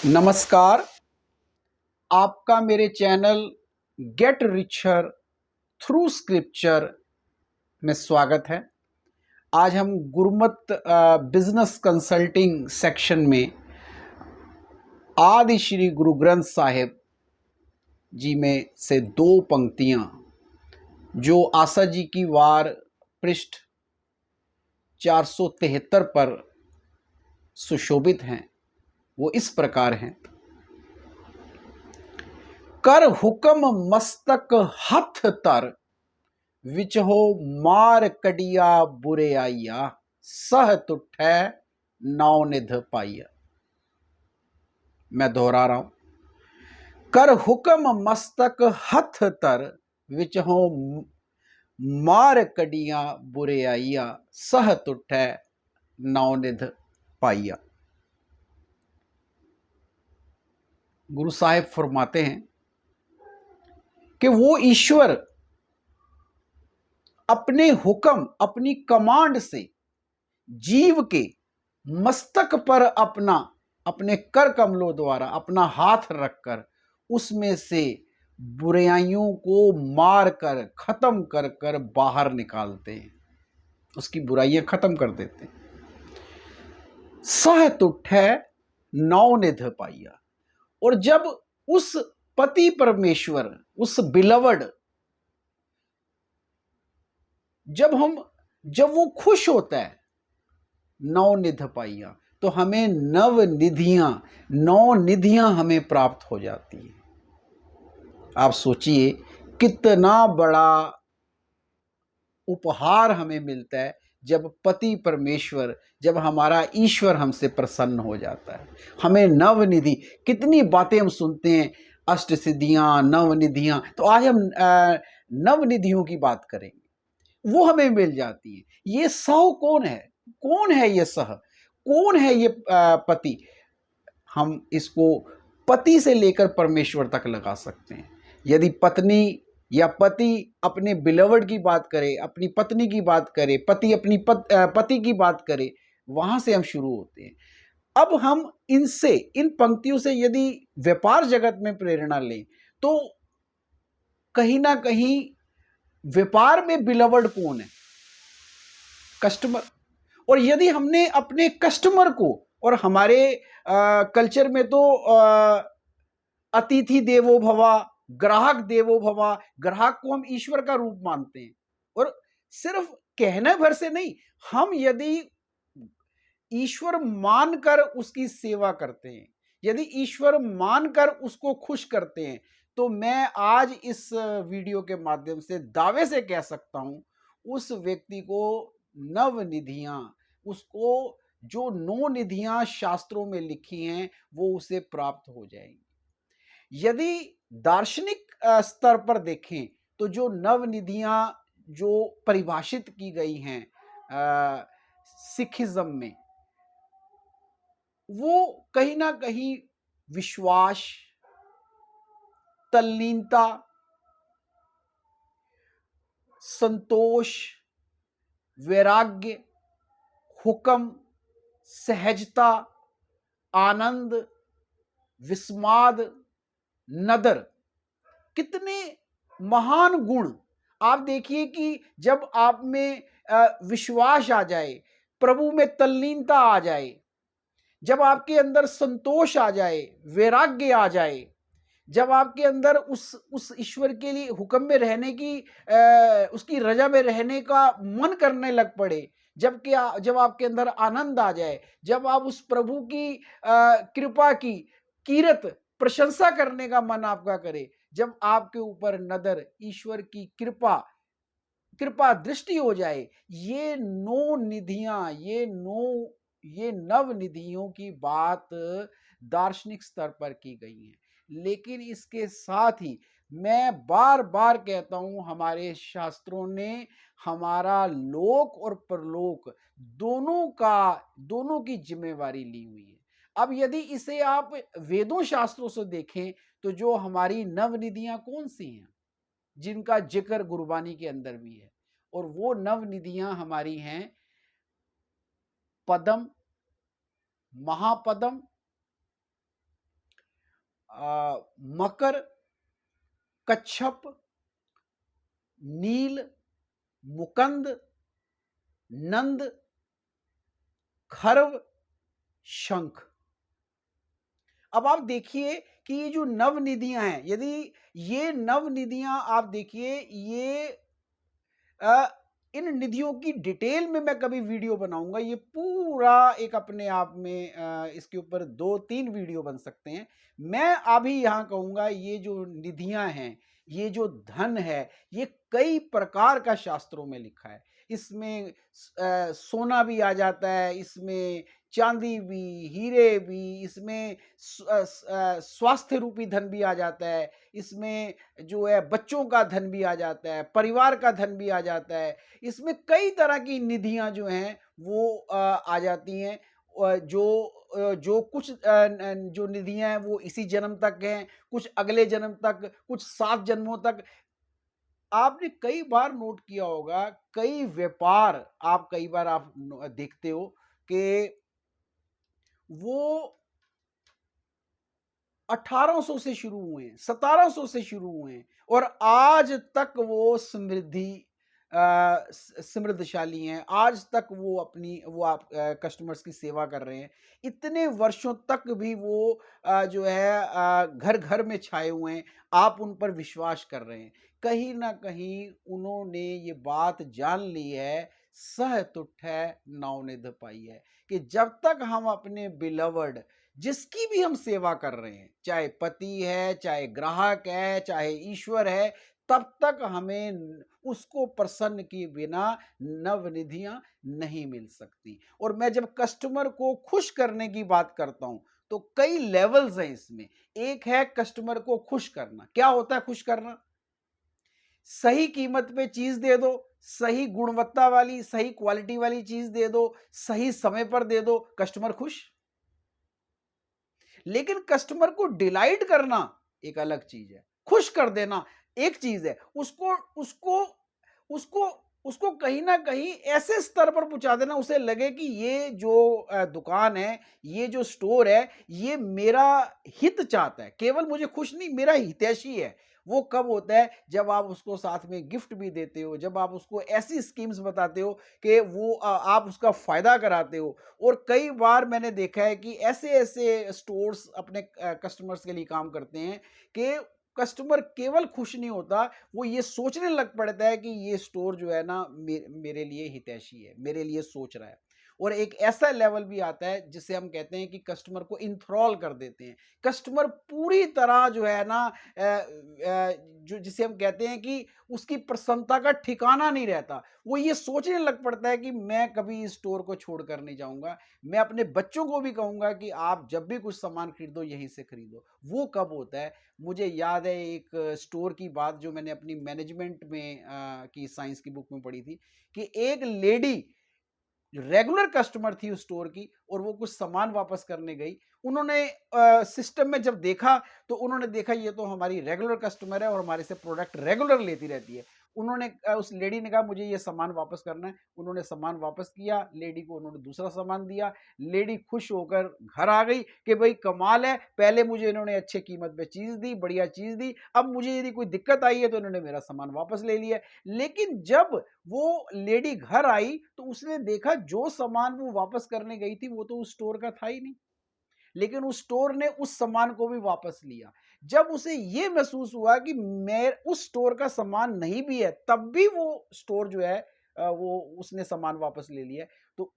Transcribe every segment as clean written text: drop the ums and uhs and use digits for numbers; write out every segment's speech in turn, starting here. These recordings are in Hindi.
नमस्कार। आपका मेरे channel Get Richer Through Scripture में स्वागत है। आज हम गुरमत बिजनेस कंसल्टिंग सेक्शन में आदि श्री गुरु ग्रंथ साहिब जी में से दो पंक्तियां जो आशा जी की वार पृष्ठ 473 पर सुशोभित हैं, वो इस प्रकार हैं। कर हुक्म मस्तक हथ तर, विचहो मार कडिया बुरे आइया, सह तुठै नाव निध पाइया। मैं दोहरा रहा हूं। कर हुक्म मस्तक हथ तर, विचहो मार कडिया बुरे आइया, सह तुठै नाव निध पाइया। गुरु साहिब फरमाते हैं कि वो ईश्वर अपने हुक्म, अपनी कमांड से जीव के मस्तक पर अपने कर कमलों द्वारा अपना हाथ रखकर उसमें से बुराइयों को मार कर खत्म कर कर बाहर निकालते हैं, उसकी बुराइयां खत्म कर देते हैं। सह तुठै नौ निध पाइया। और जब उस पति परमेश्वर, उस बिलवड, जब वो खुश होता है, नौ निध पाइया, तो हमें नौ निधियां हमें प्राप्त हो जाती है। आप सोचिए कितना बड़ा उपहार हमें मिलता है जब पति परमेश्वर, जब हमारा ईश्वर हमसे प्रसन्न हो जाता है। हमें नवनिधि, कितनी बातें हम सुनते हैं, अष्ट सिद्धियां, नवनिधियां। तो आज हम नवनिधियों की बात करेंगे, वो हमें मिल जाती है। ये सह कौन है? कौन है ये सह? कौन है ये पति? हम इसको पति से लेकर परमेश्वर तक लगा सकते हैं। यदि पत्नी या पति अपने बिलवड की बात करे, अपनी पत्नी की बात करे, पति अपनी पति की बात करे, वहां से हम शुरू होते हैं। अब हम इन पंक्तियों से यदि व्यापार जगत में प्रेरणा लें, तो कहीं ना कहीं व्यापार में बिलवड कौन है? कस्टमर। और यदि हमने अपने कस्टमर को, और हमारे कल्चर में तो अतिथि देवो भवा, ग्राहक देवो भवा, ग्राहक को हम ईश्वर का रूप मानते हैं। और सिर्फ कहने भर से नहीं, हम यदि ईश्वर मानकर उसकी सेवा करते हैं, यदि ईश्वर मानकर उसको खुश करते हैं, तो मैं आज इस वीडियो के माध्यम से दावे से कह सकता हूं, उस व्यक्ति को नवनिधियां, उसको जो 9 निधियां शास्त्रों में लिखी हैं, वो उसे प्राप्त हो जाएंगी। यदि दार्शनिक स्तर पर देखें, तो जो नवनिधियां जो परिभाषित की गई हैं सिखिज्म में, वो कहीं ना कहीं विश्वास, तल्लीनता, संतोष, वैराग्य, हुक्म, सहजता, आनंद, विस्माद, नदर, कितने महान गुण। आप देखिए कि जब आप में विश्वास आ जाए, प्रभु में तल्लीनता आ जाए, जब आपके अंदर संतोष आ जाए, वैराग्य आ जाए, जब आपके अंदर उस ईश्वर के लिए हुक्म में रहने की, उसकी रजा में रहने का मन करने लग पड़े, जब आपके अंदर आनंद आ जाए, जब आप उस प्रभु की कृपा की कीरत प्रशंसा करने का मन आपका करे, जब आपके ऊपर नदर, ईश्वर की कृपा दृष्टि हो जाए, ये 9 निधियां, ये नव निधियों की बात दार्शनिक स्तर पर की गई है। लेकिन इसके साथ ही मैं बार बार कहता हूं, हमारे शास्त्रों ने हमारा लोक और परलोक दोनों की जिम्मेवारी ली हुई है। अब यदि इसे आप वेदों शास्त्रों से देखें, तो जो हमारी नवनिधियां कौन सी हैं, जिनका जिक्र गुरबानी के अंदर भी है, और वो नवनिधियां हमारी हैं पदम, महापदम, मकर, कच्छप, नील, मुकंद, नंद, खर्व, शंख। अब आप देखिए कि ये जो नव निधियां हैं, यदि ये नव निधियां आप देखिए, ये अ, इन निधियों की डिटेल में मैं कभी वीडियो बनाऊंगा। ये पूरा एक अपने आप में इसके ऊपर 2-3 वीडियो बन सकते हैं। मैं अभी यहाँ कहूंगा, ये जो निधियां हैं, ये जो धन है, ये कई प्रकार का शास्त्रों में लिखा है। इसमें सोना भी आ जाता है, इसमें चांदी भी, हीरे भी, इसमें स्वास्थ्य रूपी धन भी आ जाता है, इसमें जो है बच्चों का धन भी आ जाता है, परिवार का धन भी आ जाता है। इसमें कई तरह की निधियां जो हैं वो आ जाती हैं। जो कुछ जो निधियां हैं वो इसी जन्म तक हैं, कुछ अगले जन्म तक, कुछ 7 जन्मों तक। आपने कई बार नोट किया होगा, कई व्यापार आप कई बार आप देखते हो कि वो 1800 से शुरू हुए हैं, 1700 से शुरू हुए हैं और आज तक वो समृद्धशाली हैं। आज तक वो अपनी वो आप कस्टमर्स की सेवा कर रहे हैं। इतने वर्षों तक भी वो जो है घर घर में छाए हुए हैं। आप उन पर विश्वास कर रहे हैं। कहीं ना कहीं उन्होंने ये बात जान ली है, सह तुठै नाव निध पाई है, कि जब तक हम अपने बिलवर्ड, जिसकी भी हम सेवा कर रहे हैं, चाहे पति है, चाहे ग्राहक है, चाहे ईश्वर है, तब तक हमें उसको प्रसन्न किए बिना नवनिधियां नहीं मिल सकती। और मैं जब कस्टमर को खुश करने की बात करता हूं, तो कई लेवल्स हैं इसमें। एक है कस्टमर को खुश करना। क्या होता है खुश करना? सही कीमत पे चीज दे दो, सही गुणवत्ता वाली, सही क्वालिटी वाली चीज दे दो, सही समय पर दे दो, कस्टमर खुश। लेकिन कस्टमर को डिलाइट करना एक अलग चीज है। खुश कर देना एक चीज है। उसको उसको उसको उसको कहीं ना कहीं ऐसे स्तर पर पहुंचा देना, उसे लगे कि ये जो दुकान है, ये जो स्टोर है, ये मेरा हित चाहता है, केवल मुझे खुश नहीं, मेरा हितैषी है। वो कब होता है? जब आप उसको साथ में गिफ्ट भी देते हो, जब आप उसको ऐसी स्कीम्स बताते हो कि वो आप उसका फायदा कराते हो। और कई बार मैंने देखा है कि ऐसे-ऐसे स्टोर्स अपने कस्टमर्स के लिए काम करते हैं कि कस्टमर केवल खुश नहीं होता, वो ये सोचने लग पड़ता है कि ये स्टोर जो है ना मेरे लिए हितैषी है, मेरे लिए सोच रहा है। और एक ऐसा लेवल भी आता है जिसे हम कहते हैं कि कस्टमर को इंथ्रॉल कर देते हैं। कस्टमर पूरी तरह जो है ना जो जिसे हम कहते हैं कि उसकी प्रसन्नता का ठिकाना नहीं रहता। वो ये सोचने लग पड़ता है कि मैं कभी इस स्टोर को छोड़कर नहीं जाऊँगा। मैं अपने बच्चों को भी कहूँगा कि आप जब भी कुछ सामान खरीदो, यहीं से खरीदो। वो कब होता है? मुझे याद है एक स्टोर की बात जो मैंने अपनी मैनेजमेंट में की साइंस की बुक में पढ़ी थी, कि एक लेडी जो रेगुलर कस्टमर थी उस स्टोर की, और वो कुछ सामान वापस करने गई। उन्होंने सिस्टम में जब देखा, तो उन्होंने देखा ये तो हमारी रेगुलर कस्टमर है और हमारे से प्रोडक्ट रेगुलर लेती रहती है। उन्होंने उस लेडी ने कहा मुझे ये सामान वापस करना है। उन्होंने सामान वापस किया, लेडी को उन्होंने दूसरा सामान दिया। लेडी खुश होकर घर आ गई कि भाई कमाल है, पहले मुझे इन्होंने अच्छे कीमत पे चीज़ दी, बढ़िया चीज़ दी, अब मुझे यदि कोई दिक्कत आई है तो इन्होंने मेरा सामान वापस ले लिया है। लेकिन जब वो लेडी घर आई, तो उसने देखा जो सामान वो वापस करने गई थी वो तो उस स्टोर का था ही नहीं, लेकिन उस स्टोर ने उस सामान को भी वापस लिया। जब उसे ये महसूस हुआ कि मैं उस स्टोर का सामान नहीं भी है, तब भी वो स्टोर जो है वो उसने सामान वापस ले लिया। तो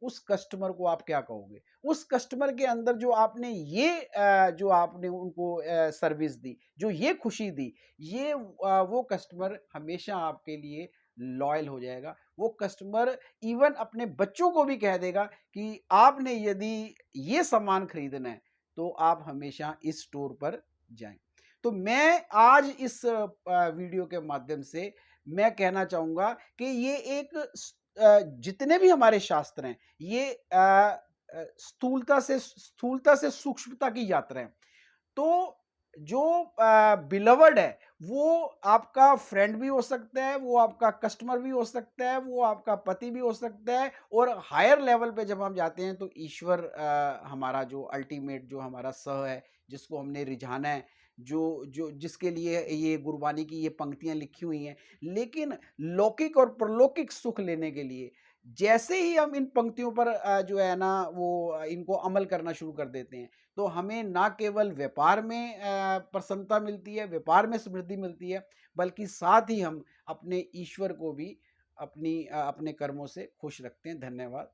उस कस्टमर को आप क्या कहोगे? उस कस्टमर के अंदर जो आपने ये जो आपने उनको सर्विस दी, जो ये खुशी दी, ये वो कस्टमर हमेशा आपके लिए लॉयल हो जाएगा। वो कस्टमर इवन अपने बच्चों को भी कह देगा कि आपने यदि ये सामान खरीदना है, तो आप हमेशा इस स्टोर पर जाएँ। तो मैं आज इस वीडियो के माध्यम से मैं कहना चाहूँगा कि ये एक जितने भी हमारे शास्त्र हैं, ये स्थूलता से सूक्ष्मता की यात्रा है। तो जो बिलवड है, वो आपका फ्रेंड भी हो सकता है, वो आपका कस्टमर भी हो सकता है, वो आपका पति भी हो सकता है, और हायर लेवल पे जब हम जाते हैं तो ईश्वर हमारा जो अल्टीमेट जो हमारा सह है, जिसको हमने रिझाना है, जो जो जिसके लिए ये गुरबानी की ये पंक्तियाँ लिखी हुई हैं। लेकिन लौकिक और परलौकिक सुख लेने के लिए जैसे ही हम इन पंक्तियों पर जो है ना वो इनको अमल करना शुरू कर देते हैं, तो हमें ना केवल व्यापार में प्रसन्नता मिलती है, व्यापार में समृद्धि मिलती है, बल्कि साथ ही हम अपने ईश्वर को भी अपने कर्मों से खुश रखते हैं। धन्यवाद।